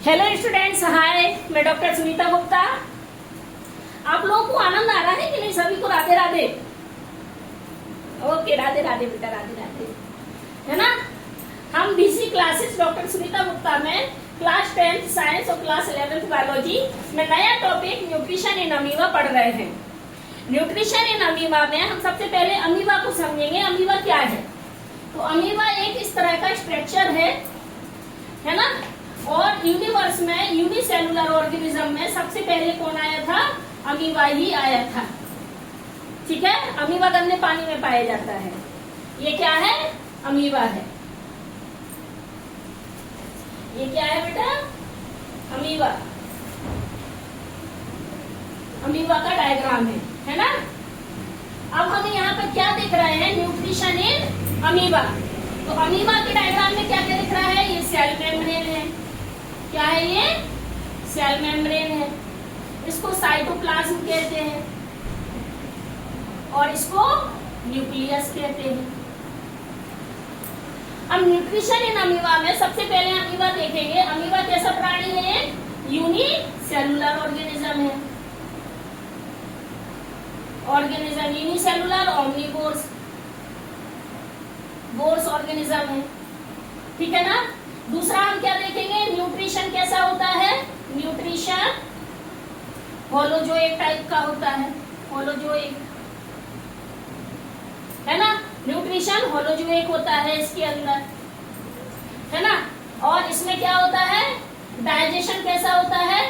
Hello students, हाय। मैं doctor Sunita Gupta. आप लोगों को आनंद आ रहा है कि नहीं? सभी को राधे राधे। ओके, राधे राधे बेटा, राधे राधे, है ना। हम BC classes doctor Sunita Gupta में क्लास 10th साइंस और क्लास 11th बायोलॉजी में नया टॉपिक न्यूट्रिशन इन अमीबा पढ़ रहे हैं। न्यूट्रिशन इन अमीबा में हम सबसे पहले अमीबा को समझेंगे। अमीबा क्या है? तो अमीबा एक इस तरह का स्ट्रक्चर है ना। और यूनिवर्स में यूनिसेलुलर ऑर्गेनिज्म में सबसे पहले कौन आया था? अमीबा ही आया था। ठीक है, अमीबा गंदे पानी में पाया जाता है। ये क्या है? अमीबा है। ये क्या है बेटा? अमीबा। अमीबा का डायग्राम है ना। अब हमें यहाँ पर क्या दिख रहा है? Nutrition in amoeba. तो अमीबा के डायग्राम में क्या क्या दिख रहा है? ये सेल मेम्ब्रेन है। क्या है ये? सेल मेम्ब्रेन है। इसको साइटोप्लाज्म कहते हैं और इसको न्यूक्लियस कहते हैं। अब न्यूट्रिशन इन अमीबा में सबसे पहले अमीबा देखेंगे। अमीबा कैसा प्राणी है? यूनिसेलुलर ऑर्गेनिज्म है। ऑर्गेनिज्म यूनिसेलुलर, ओमनिवोर्स, बोर्स ऑर्गेनिज्म है। ठीक है ना। दूसरा हम क्या देखेंगे? न्यूट्रिशन कैसा होता है? न्यूट्रिशन होलोजोइक टाइप का होता है। होलोजोइक, है ना। न्यूट्रिशन होलोजोइक होता है इसके अंदर, है ना। और इसमें क्या होता है? डाइजेशन कैसा होता है?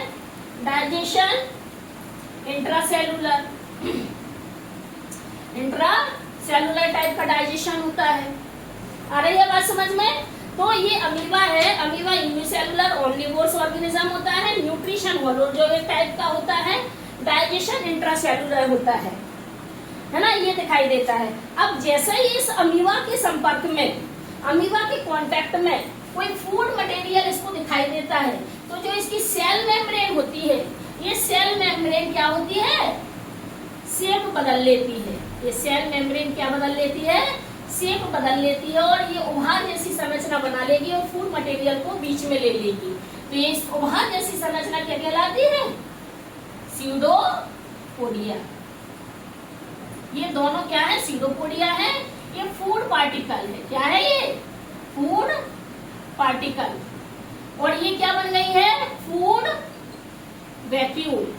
डाइजेशन इंट्रासेलुलर, इंट्रासेलुलर टाइप का डाइजेशन होता है। आ रही है बात समझ में? तो ये अमीबा है। अमीबा यूनिसेलुलर ओमनिवोर्स ऑर्गेनिज्म होता है। न्यूट्रिशन होलोजोइक टाइप का होता है। डाइजेशन इंट्रासेलुलर होता है ना। ये दिखाई देता है। अब जैसे ही इस अमीबा के संपर्क में, अमीबा के कांटेक्ट में कोई फूड मटेरियल इसको दिखाई देता है, तो जो इसकी सेल मेम्ब्रेन होती है, ये सेल मेम्ब्रेन क्या होती है? शेप बदल लेती है। ये सेल मेम्ब्रेन क्या बदल लेती है? शेप बदल लेती है और ये उभार जैसी संरचना बना लेगी और फूड मटेरियल को बीच में ले लेगी। तो ये उभार जैसी संरचना क्या कहलाती है? स्यूडोपोडिया। ये दोनों क्या है? स्यूडोपोडिया है। ये फूड पार्टिकल है। क्या है ये? Food particle. और ये क्या बन गई है? Food vacuole.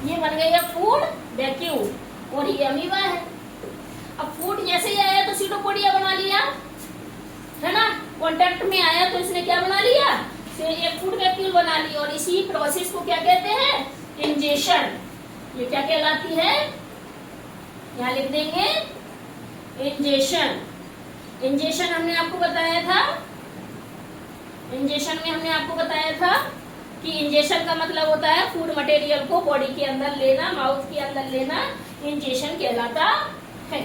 ये बन गई है फूड वैक्यूल और ये अमीबा है। अब फूड जैसे ही आया तो स्यूडोपोडिया बना लिया, है ना। कांटेक्ट में आया तो इसने क्या बना लिया? एक फूड वैक्यूल बना ली। और इसी प्रोसेस को क्या कहते हैं? इंजेशन। ये क्या कहलाती है? यहाँ लिख देंगे इंजेशन। इंजेशन हमने आपको बताया था, इंजेशन में हमने आपको बताया था कि इंजेशन का मतलब होता है फूड मटेरियल को बॉडी के अंदर लेना, माउथ के अंदर लेना। इंजेशन कहलाता है।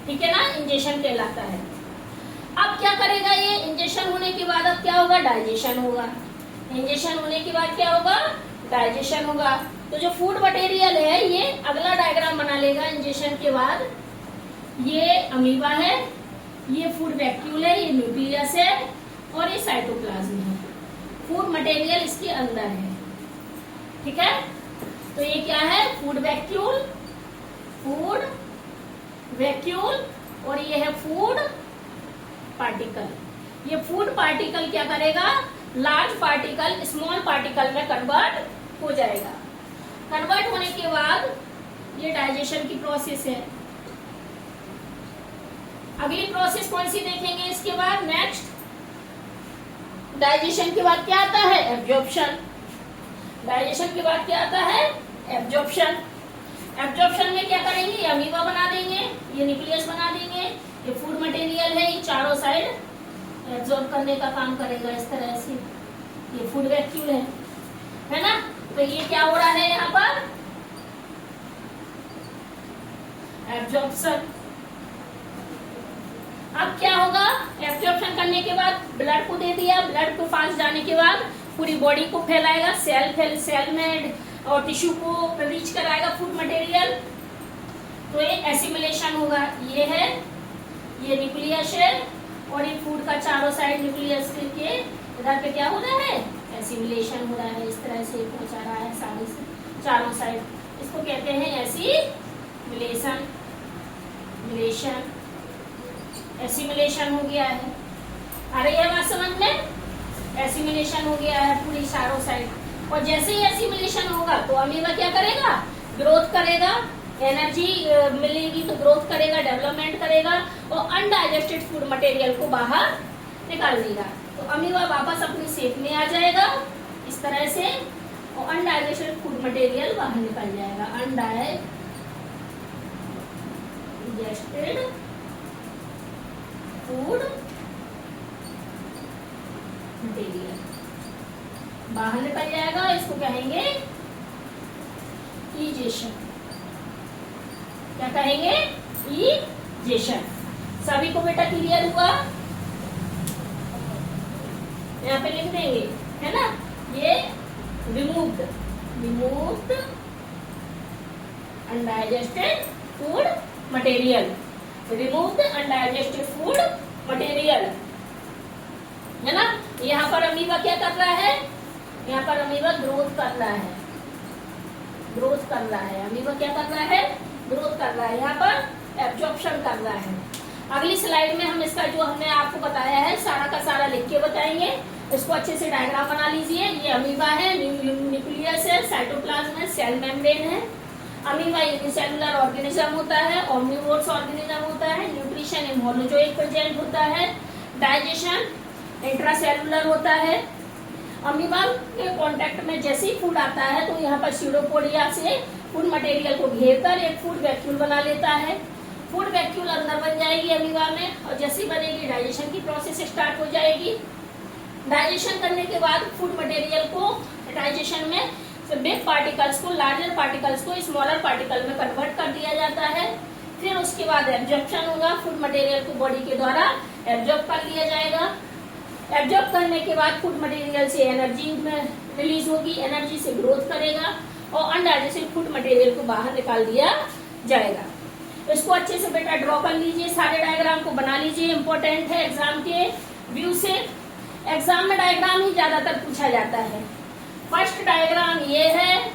ठीक है ना, इंजेशन कहलाता है। अब क्या करेगा ये? इंजेक्शन होने के बाद अब क्या होगा? डाइजेशन होगा। इंजेक्शन होने के बाद क्या होगा? डाइजेशन होगा। तो जो फूड मटेरियल है ये अगला डायग्राम बना लेगा इंजेक्शन के बाद। ये अमीबा है, ये फूड वैक्यूल है, ये न्यूक्लियस है और ये साइटोप्लाज्म है। फूड मटेरियल इसके अंदर है। ठीक है। तो ये क्या है? फूड वैक्यूल, फूड वैक्यूल और ये है फूड पार्टिकल। ये फूड पार्टिकल क्या करेगा? लार्ज पार्टिकल स्मॉल पार्टिकल में कन्वर्ट हो जाएगा। कन्वर्ट होने के बाद ये डाइजेशन की प्रोसेस है। अगली प्रोसेस कौन सी देखेंगे इसके बाद? नेक्स्ट, डाइजेशन के बाद क्या आता है? एब्जॉर्प्शन। डाइजेशन के बाद क्या आता है? एब्जॉर्प्शन। एब्जॉर्प्शन में क्या करेंगे? ये अमीबा बना देंगे, ये न्यूक्लियस बना देंगे, ये फूड मटेरियल है, ये चारों साइड एब्जॉर्ब करने का काम करेगा इस तरह से। ये फूड वैक्यूल है ना। तो ये क्या हो रहा है यहाँ पर? एब्जॉर्प्शन। अब क्या होगा? एब्जॉर्प्शन करने के बाद ब्लड को दे दिया, ब्लड को पास जाने के बाद पूरी बॉडी को फैलाएगा, सेल में और टिश्यू को रीच कराएगा फूड मटेरियल। तो ये एसिमिलेशन होगा। ये है, ये न्यूक्लियस है और ये फूड का चारों साइड न्यूक्लियस के इधर पे क्या हो रहा है, एसिमिलेशन हो रहा है, इस तरह से पहुंचा रहा है सारे चारों साइड, इसको कहते हैं एसिमिलेशन। एसिमिलेशन हो गया है, आ रही है बात समझ में, एसिमिलेशन हो गया है पूरी चारों साइड। और जैसे ही एसिमिलेशन होगा तो अमीबा क्या करेगा, ग्रोथ करेगा, एनर्जी मिलेगी तो ग्रोथ करेगा, डेवलपमेंट करेगा और अनडाइजेस्टेड फूड मटेरियल को बाहर निकाल देगा। तो अमीबा वापस अपनी शेप में आ जाएगा इस तरह से और अनडाइजेस्टेड फूड मटेरियल बाहर निकल जाएगा। अनडाइजेस्टेड फूड मटेरियल बाहर निकल जाएगा, इसको कहेंगे इजेशन। क्या कहेंगे, इजेशन। सभी को बेटा क्लियर हुआ, यहाँ पे लिख देंगे, है ना। ये removed undigested food material, removed undigested food material, है ना। यहाँ पर अमीबा क्या कर रहा है, यहाँ पर अमीबा ग्रोथ कर रहा है, ग्रोथ कर रहा है। अमीबा क्या कर रहा है, ग्रोथ कर रहा है, यहाँ पर एब्जॉर्प्शन कर रहा है। अगली स्लाइड में हम इसका जो हमने आपको बताया है सारा का सारा लिख के बताएंगे, इसको अच्छे से डायग्राम बना लीजिए। ये अमीबा है, न्यूक्लियस है, साइटोप्लाज्म है, सेल मेम्ब्रेन है। अमीबा यूनिसेलुलर ऑर्गेनिज्म होता है, ओमनिवोर्स ऑर्गेनिज्म होता है, न्यूट्रिशन इन होलोजोइक प्रेजेंट होता है, डाइजेशन इंट्रासेलुलर होता है। अमीबा के कांटेक्ट में जैसे ही फूड आता है तो यहाँ पर स्यूडोपोडिया से फूड मटेरियल को घेरकर एक फूड वैक्यूल बना लेता है। फूड वैक्यूल अंदर बन जाएगी अमीबा में और जैसी बनेगी डाइजेशन की प्रोसेस स्टार्ट हो जाएगी। डाइजेशन करने के बाद फूड मटेरियल को डाइजेशन में बिग पार्टिकल्स को लार्जर पार्टिकल्स को स्मॉलर पार्टिकल में कन्वर्ट कर दिया जाता है। फिर उसके बाद एब्जॉर्प्शन होगा, फूड मटेरियल को बॉडी के द्वारा एब्जॉर्ब कर लिया जाएगा। एब्जॉर्ब करने के बाद फूड मटेरियल से एनर्जी में रिलीज होगी, एनर्जी से ग्रोथ करेगा और अनडाइजेस्टेड फूड मटेरियल को बाहर निकाल दिया जाएगा। इसको अच्छे से बेटा ड्रॉ कर लीजिए, सारे डायग्राम को बना लीजिए, इंपॉर्टेंट है एग्जाम के व्यू से। एग्जाम में डायग्राम ही ज्यादातर पूछा जाता है। फर्स्ट डायग्राम ये है,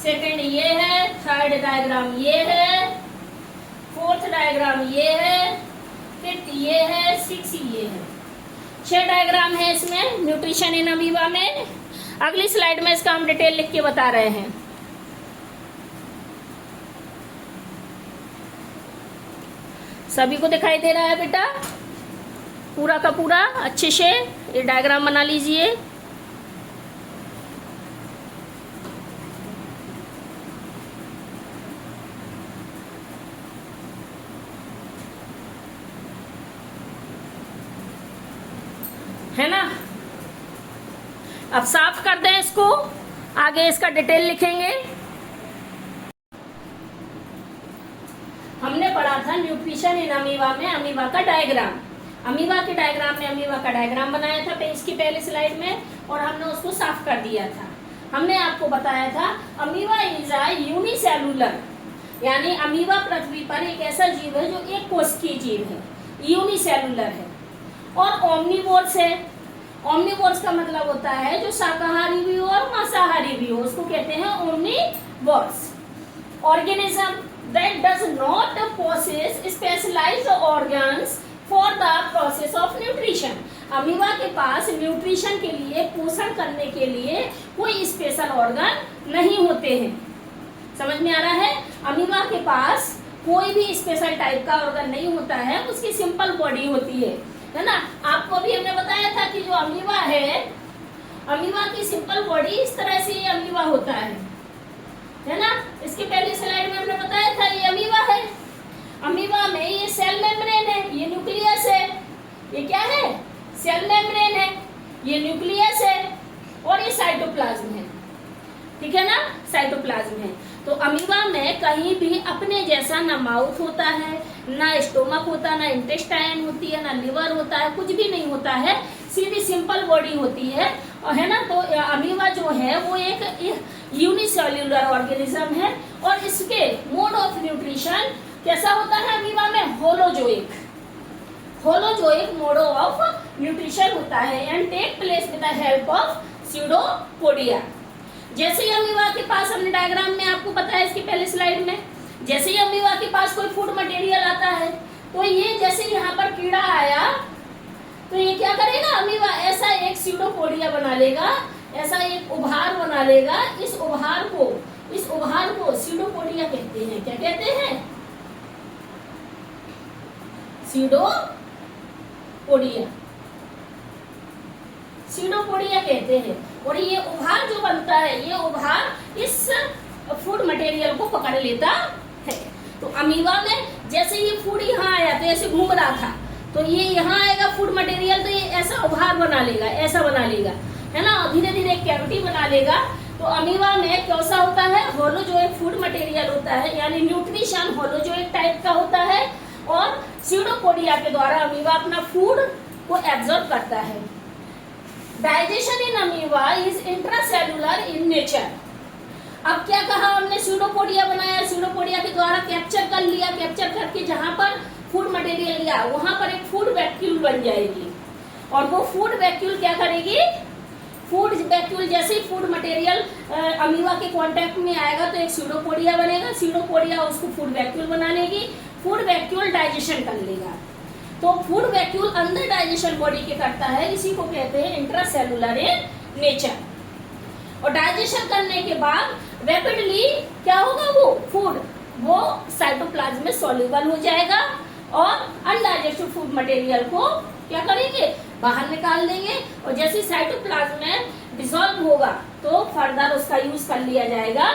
सेकंड ये है, थर्ड डायग्राम ये है, फोर्थ डायग्राम ये है, फिफ्थ ये है, सिक्स ये है। 6 डायग्राम है इसमें न्यूट्रिशन इन अमीबा में। अगली स्लाइड में इसका हम डिटेल लिख के बता रहे हैं। सभी को दिखाई दे रहा है बेटा, पूरा का पूरा अच्छे से ये डायग्राम बना लीजिए। है ना, अब साफ कर दें इसको, आगे इसका डिटेल लिखेंगे। हमने पढ़ा था न्यूट्रिशन इन अमीबा में अमीबा का डायग्राम। अमीबा के डायग्राम में अमीबा का डायग्राम बनाया था पेज की पहली स्लाइड में और हमने उसको साफ कर दिया था। हमने आपको बताया था अमीबा इज अ यूनिसेलुलर, यानी अमीबा पृथ्वी पर एक ऐसा जीव है जो एक कोशिकीय जीव है, यूनिसेलुलर है और ओमनिवोर्स है। ओमनिवोर्स का मतलब होता है जो शाकाहारी भी हो और मांसाहारी भी हो, उसको कहते हैं omnivores. Organism that does not possess specialized organs for the process of nutrition। Amoeba के पास न्यूट्रिशन के लिए, पोषण करने के लिए कोई स्पेशल ऑर्गन नहीं होते हैं। समझ में आ रहा है, अमीबा के पास कोई भी स्पेशल टाइप का ऑर्गन नहीं होता है, उसकी सिंपल बॉडी होती है ना। आपको अभी हमने बताया था कि जो अमीबा है, अमीबा की सिंपल बॉडी इस तरह से ये अमीबा होता है ना। इसके पहले स्लाइड में हमने बताया था ये अमीबा है। अमीबा में ये सेल मेम्ब्रेन है, ये न्यूक्लियस है। ये क्या है, सेल मेम्ब्रेन है, ये न्यूक्लियस है और ये साइटोप्लाज्म है। ठीक है ना, साइटोप्लाज्म है। तो अमीबा में कहीं भी अपने जैसा ना माउथ होता है, ना स्टोमक होता, ना इंटेस्टाइन होती है, ना लिवर होता है, कुछ भी नहीं होता है, सीधी सिंपल बॉडी होती है, है ना। तो अमीबा जो है वो एक यूनिसेल्युलर ऑर्गेनिज्म है और इसके मोड ऑफ न्यूट्रिशन कैसा होता है अमीबा में, होलोजोइक मोड ऑफ न्यूट्रिशन होता है and take place with the help of pseudopodia. जैसे ही अमीबा के पास, हमने डायग्राम में आपको बताया इसकी पहले स्लाइड में, जैसे ही अमीबा के पास कोई फूड मटेरियल आता है तो ये जैसे यहाँ पर कीड़ा आया तो ये क्या करेगा, अमीबा ऐसा एक स्यूडोपोडिया बना लेगा, ऐसा एक उभार बना लेगा। इस उभार को स्यूडोपोडिया कहते हैं। क्या कहते हैं? स्यूडोपोडिया कहते हैं। और ये उभार जो बनता है, ये उभार इस फूड मटेरियल को पकड़ लेता है। तो अमीबा में जैसे ही फूड यहाँ आया तो ऐसे घूम रहा था, तो ये यहाँ आएगा फूड मटेरियल, तो ये ऐसा उभार बना लेगा, ऐसा बना लेगा, है ना, और धीरे धीरे कैविटी बना लेगा। तो अमीबा में कैसा होता है, होलोजोइक फूड मटेरियल होता है, यानी न्यूट्रिशन होलोजोइक टाइप का होता है, और स्यूडोपोडिया के द्वारा अमीबा अपना फूड को एब्जॉर्ब करता है। Digestion in amoeba is intracellular in nature. अब क्या कहा हमने, स्यूडोपोडिया बनाया, स्यूडोपोडिया के द्वारा कैप्चर कर लिया, कैप्चर करके जहां पर फूड मटेरियल लिया वहां पर एक फूड वैक्यूल बन जाएगी, और वो फूड वैक्यूल क्या करेगी, फूड वैक्यूल जैसे ही फूड मटेरियल अमीबा के कांटेक्ट में आएगा तो एक स्यूडोपोडिया बनेगा, स्यूडोपोडिया उसको फूड वैक्यूल बना लेगी, फूड वैक्यूल डाइजेशन कर लेगा। तो फूड वैक्यूल अंदर डाइजेशन बॉडी के करता है, इसी को कहते हैं इंट्रासेलुलर इन नेचर। और डाइजेशन करने के बाद रैपिडली क्या होगा, वो फूड वो साइटोप्लाज्म में सॉल्युबल हो जाएगा, और अनडाइजेस्टेड फूड मटेरियल को क्या करेंगे, बाहर निकाल देंगे। और जैसे साइटोप्लाज्म में डिसॉल्व होगा तो फर्दर उसका यूज कर लिया जाएगा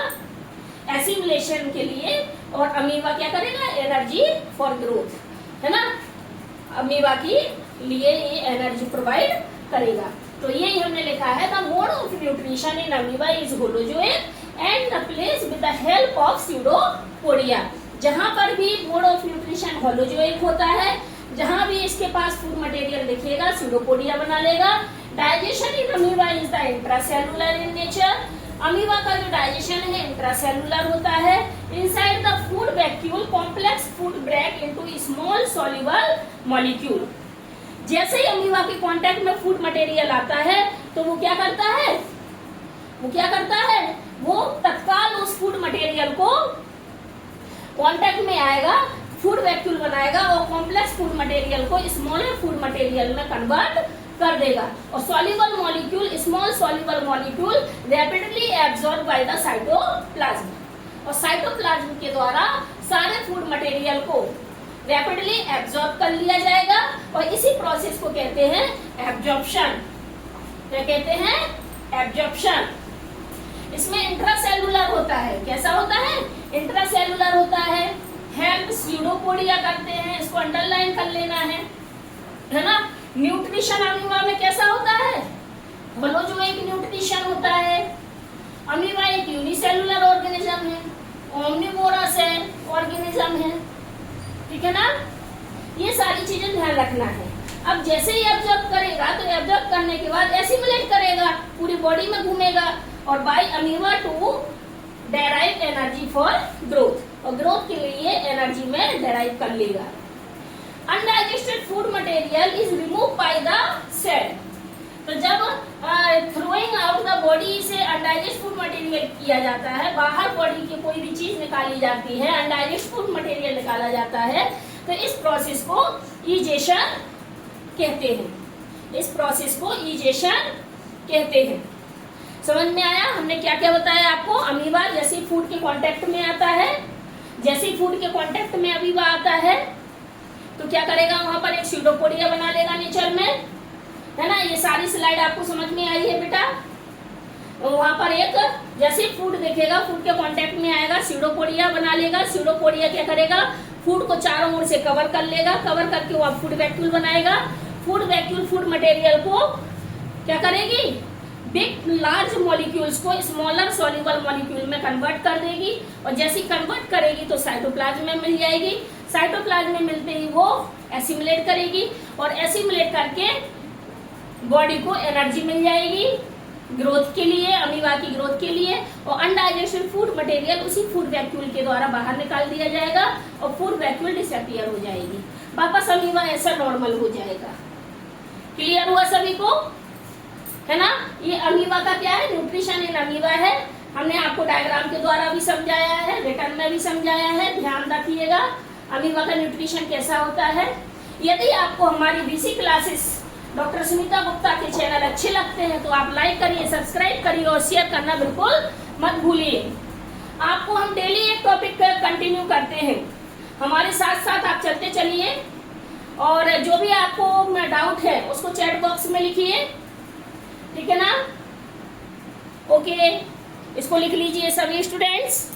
एसिमिलेशन के लिए, और अमीबा क्या करेगा, एनर्जी फॉर ग्रोथ, है ना, अमीबा की लिए ये एनर्जी प्रोवाइड करेगा। तो यही हमने लिखा है, the mode of nutrition in amoeba is holozoic and the place with the help of pseudopodia. जहां पर भी मोड ऑफ न्यूट्रिशन होलोजोइक होता है, जहां भी इसके पास फूड मटेरियल दिखेगा स्यूडोपोडिया बना लेगा। Digestion in amoeba is the intracellular in nature. Amoeba का जो डाइजेशन है इंट्रासेलुलर होता है। Inside the food vacuole complex food break into small soluble molecule. जैसे ही अमीबा के कांटेक्ट में फूड मटेरियल आता है तो वो क्या करता है, वो तत्काल उस फूड मटेरियल को कांटेक्ट में आएगा, फूड वैक्यूल बनाएगा और कॉम्प्लेक्स फूड मटेरियल को स्मॉलर फूड मटेरियल में कन्वर्ट कर देगा। और soluble molecule, small soluble molecule rapidly absorb by the cytoplasm. और साइटोप्लाज्म के द्वारा सारे फूड मटेरियल को रैपिडली एब्जॉर्ब कर लिया जाएगा, और इसी प्रोसेस को कहते हैं एब्जॉर्प्शन। क्या कहते हैं, एब्जॉर्प्शन। इसमें इंट्रासेलुलर होता है, कैसा होता है, इंट्रासेलुलर होता है। हेल्प स्यूडोपोडिया करते हैं, इसको अंडरलाइन कर लेना है ना। न्यूट्रिशन अमीबा में कैसा होता है, होलोजोइक न्यूट्रिशन होता है। अमीबा एक यूनिसेलुलर ऑर्गेनिज्म है, ओमनिवोरस है, ऑर्गेनिज्म है, ठीक है ना। ये सारी चीजें ध्यान रखना है। अब जैसे ही एब्जॉर्ब करेगा तो एब्जॉर्ब करने के बाद एसिमुलेट करेगा, पूरी बॉडी में घूमेगा, और by amoeba to derive energy for growth, और ग्रोथ के लिए एनर्जी में डेराइव कर लेगा। Undigested food material is remove by the cell. तो जब थ्रोइंग आउट द बॉडी से अनडाइजेस्ट फूड मटेरियल किया जाता है, बाहर बॉडी की कोई भी चीज निकाली जाती है, अनडाइजेस्ट फूड मटेरियल निकाला जाता है, तो इस प्रोसेस को ईजेशन कहते हैं। इस प्रोसेस को ईजेशन कहते हैं। समझ में आया हमने क्या क्या बताया आपको। अमीबा जैसे फूड के कांटेक्ट में आता है, जैसे फूड के कांटेक्ट में अमीबा आता है तो क्या करेगा, वहां पर एक स्यूडोपोडिया बना लेगा नेचर में, है ना। ये सारी स्लाइड आपको समझ में आई है बेटा। वहां पर एक जैसे फूड देखेगा, फूड के कांटेक्ट में आएगा, स्यूडोपोडिया बना लेगा। स्यूडोपोडिया क्या करेगा, फूड को चारों ओर से कवर कर लेगा, कवर करके वो फूड वैक्यूल बनाएगा। फूड वैक्यूल फूड मटेरियल को क्या करेगी, बिग लार्ज मॉलिक्यूल्स को स्मॉलर सॉल्युबल मॉलिक्यूल में कन्वर्ट कर देगी, और जैसे कन्वर्ट करेगी तो साइटोप्लाज्म में मिल जाएगी। साइटोप्लाज्म में मिलते ही वो एसिमुलेट करेगी, और एसिमुलेट करके बॉडी को एनर्जी मिल जाएगी ग्रोथ के लिए, अमीबा की ग्रोथ के लिए। और अनडाइजेस्टेड फूड मटेरियल उसी फूड वैक्यूल के द्वारा बाहर निकाल दिया जाएगा, और फूड वैक्यूल डिसअपियर हो जाएगी, वापस अमीबा ऐसा नॉर्मल हो जाएगा। क्लियर हुआ सभी को, है ना। ये अमीबा का क्या है, न्यूट्रिशन इन अमीबा है। हमने आपको डायग्राम के द्वारा भी समझाया है, रिटर्न में भी समझाया है, ध्यान रखिएगा अमीबा का न्यूट्रिशन कैसा होता है। यदि आपको हमारी BC classes doctor Sunita Gupta के चैनल अच्छे लगते हैं तो आप लाइक करिए, सब्सक्राइब करिए और शेयर करना बिल्कुल मत भूलिए। आपको हम डेली एक टॉपिक कंटिन्यू करते हैं, हमारे साथ साथ आप चलते चलिए और जो भी आपको डाउट है उसको चैट बॉक्स में लिखिए, ठीक है ना। ओके, इसको लिख लीजिए सभी स्टूडेंट्स।